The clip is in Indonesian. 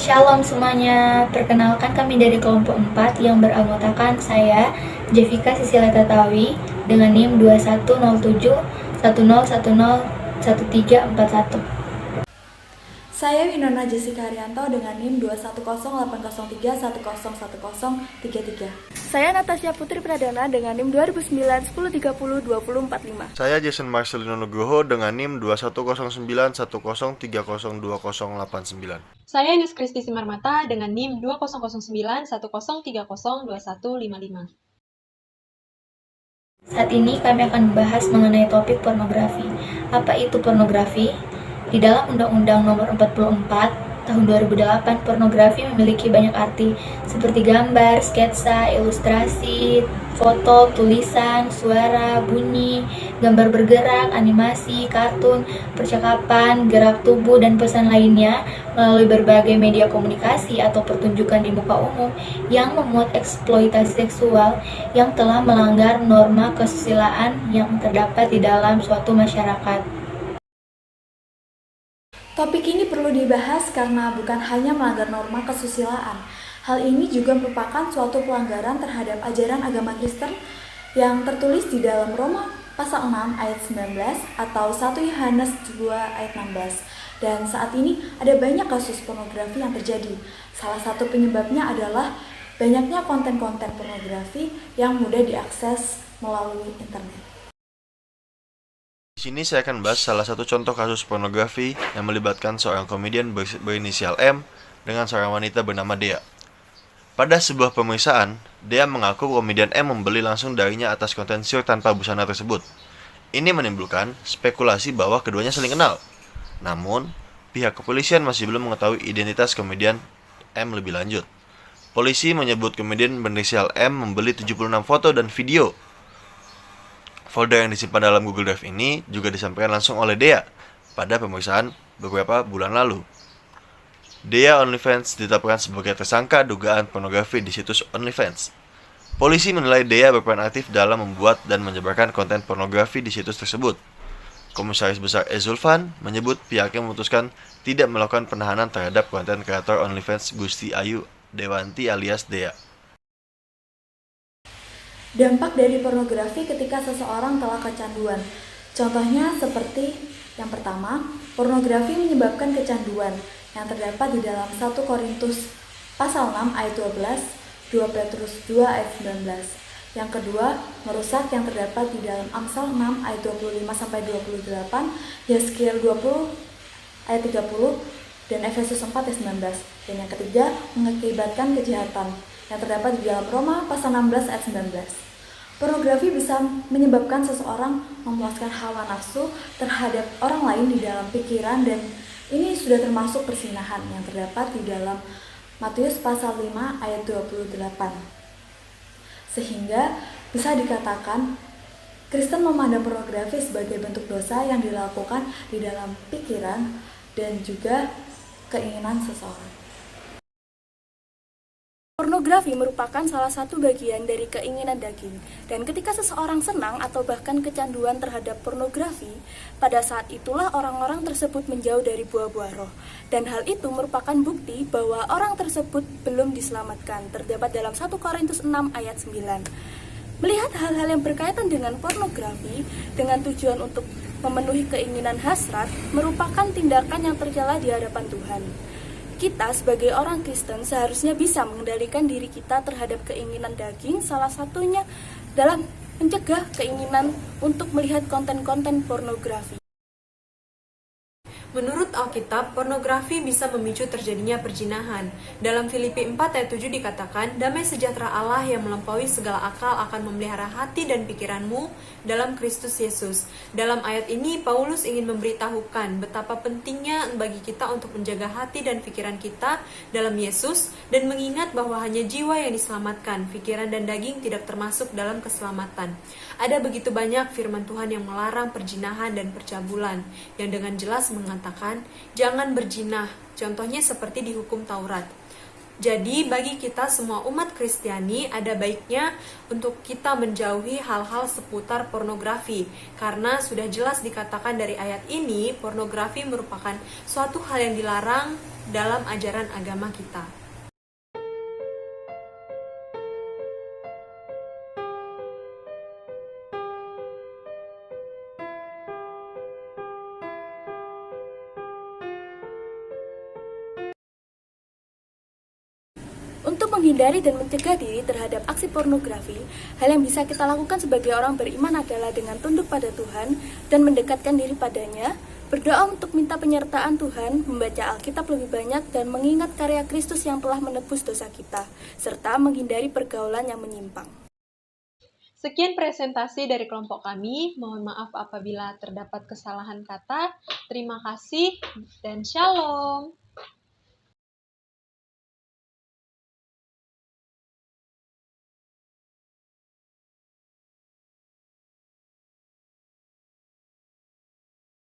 Shalom semuanya, perkenalkan kami dari kelompok 4 yang beranggotakan saya, Jevika Sisila Tatawi, dengan NIM 210710101341. Saya Winona Jessica Haryanto dengan NIM 2108031011033. Saya Natasha Putri Pradana dengan NIM 2009-1030-2045. Saya Jason Marcelino Nugroho dengan NIM 210910302089. Saya Ines Kristi Simarmata dengan NIM 200910302155. Saat ini kami akan membahas mengenai topik pornografi. Apa itu pornografi? Di dalam Undang-Undang Nomor 44 Tahun 2008, pornografi memiliki banyak arti seperti gambar, sketsa, ilustrasi, foto, tulisan, suara, bunyi, gambar bergerak, animasi, kartun, percakapan, gerak tubuh, dan pesan lainnya melalui berbagai media komunikasi atau pertunjukan di muka umum yang memuat eksploitasi seksual yang telah melanggar norma kesusilaan yang terdapat di dalam suatu masyarakat. Topik ini perlu dibahas karena bukan hanya melanggar norma kesusilaan. Hal ini juga merupakan suatu pelanggaran terhadap ajaran agama Kristen yang tertulis di dalam Roma pasal 6 ayat 19 atau 1 Yohanes 2 ayat 16. Dan saat ini ada banyak kasus pornografi yang terjadi. Salah satu penyebabnya adalah banyaknya konten-konten pornografi yang mudah diakses melalui internet. Di sini saya akan bahas salah satu contoh kasus pornografi yang melibatkan seorang komedian berinisial M dengan seorang wanita bernama Dea. Pada sebuah pemeriksaan, Dea mengaku komedian M membeli langsung darinya atas konten syur tanpa busana tersebut. Ini menimbulkan spekulasi bahwa keduanya saling kenal. Namun, pihak kepolisian masih belum mengetahui identitas komedian M lebih lanjut. Polisi menyebut komedian berinisial M membeli 76 foto dan video. Folder yang disimpan dalam Google Drive ini juga disampaikan langsung oleh Dea pada pemeriksaan beberapa bulan lalu. Dea OnlyFans ditetapkan sebagai tersangka dugaan pornografi di situs OnlyFans. Polisi menilai Dea berperan aktif dalam membuat dan menyebarkan konten pornografi di situs tersebut. Komisaris Besar Zulfan menyebut pihaknya memutuskan tidak melakukan penahanan terhadap konten kreator OnlyFans Gusti Ayu Dewanti alias Dea. Dampak dari pornografi ketika seseorang telah kecanduan. Contohnya seperti yang pertama, pornografi menyebabkan kecanduan yang terdapat di dalam 1 Korintus pasal 6 ayat 12, 2 Petrus 2 ayat 19. Yang kedua, merusak yang terdapat di dalam Amsal 6 ayat 25 sampai 28, Yeskiel 20 ayat 30 dan Efesus 4 ayat 19. Dan yang ketiga, mengakibatkan kejahatan yang terdapat di dalam Roma pasal 16 ayat 19. Pornografi bisa menyebabkan seseorang memuaskan hawa nafsu terhadap orang lain di dalam pikiran, dan ini sudah termasuk perzinahan yang terdapat di dalam Matius pasal 5 ayat 28. Sehingga bisa dikatakan Kristen memandang pornografi sebagai bentuk dosa yang dilakukan di dalam pikiran dan juga keinginan seseorang. Pornografi merupakan salah satu bagian dari keinginan daging, dan ketika seseorang senang atau bahkan kecanduan terhadap pornografi, pada saat itulah orang-orang tersebut menjauh dari buah-buah roh. Dan hal itu merupakan bukti bahwa orang tersebut belum diselamatkan, terdapat dalam 1 Korintus 6 ayat 9. Melihat hal-hal yang berkaitan dengan pornografi dengan tujuan untuk memenuhi keinginan hasrat merupakan tindakan yang tercela di hadapan Tuhan. Kita sebagai orang Kristen seharusnya bisa mengendalikan diri kita terhadap keinginan daging, salah satunya dalam mencegah keinginan untuk melihat konten-konten pornografi. Menurut Alkitab, pornografi bisa memicu terjadinya perzinahan. Dalam Filipi 4 ayat 7 dikatakan, damai sejahtera Allah yang melampaui segala akal akan memelihara hati dan pikiranmu dalam Kristus Yesus. Dalam ayat ini, Paulus ingin memberitahukan betapa pentingnya bagi kita untuk menjaga hati dan pikiran kita dalam Yesus, dan mengingat bahwa hanya jiwa yang diselamatkan, pikiran dan daging tidak termasuk dalam keselamatan. Ada begitu banyak firman Tuhan yang melarang perzinahan dan percabulan, yang dengan jelas mengatakan, jangan berzinah, contohnya seperti di hukum Taurat. Jadi bagi kita semua umat Kristiani ada baiknya untuk kita menjauhi hal-hal seputar pornografi. Karena sudah jelas dikatakan dari ayat ini, pornografi merupakan suatu hal yang dilarang dalam ajaran agama kita. Untuk menghindari dan mencegah diri terhadap aksi pornografi, hal yang bisa kita lakukan sebagai orang beriman adalah dengan tunduk pada Tuhan dan mendekatkan diri padanya, berdoa untuk minta penyertaan Tuhan, membaca Alkitab lebih banyak, dan mengingat karya Kristus yang telah menebus dosa kita, serta menghindari pergaulan yang menyimpang. Sekian presentasi dari kelompok kami. Mohon maaf apabila terdapat kesalahan kata. Terima kasih dan shalom.